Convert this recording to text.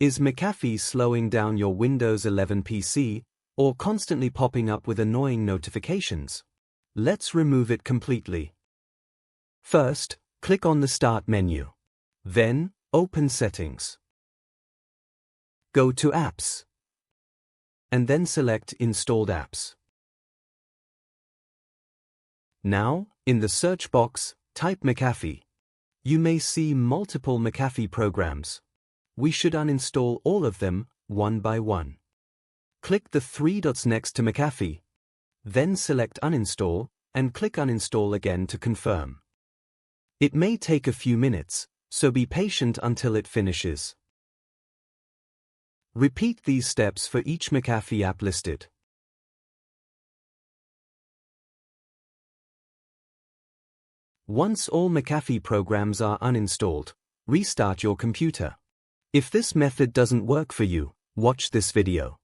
Is McAfee slowing down your Windows 11 PC, or constantly popping up with annoying notifications? Let's remove it completely. First, click on the Start menu. Then, open Settings. Go to Apps. And then select Installed Apps. Now, in the search box, type McAfee. You may see multiple McAfee programs. We should uninstall all of them, one by one. Click the three dots next to McAfee. Then select Uninstall, and click Uninstall again to confirm. It may take a few minutes, so be patient until it finishes. Repeat these steps for each McAfee app listed. Once all McAfee programs are uninstalled, restart your computer. If this method doesn't work for you, watch this video.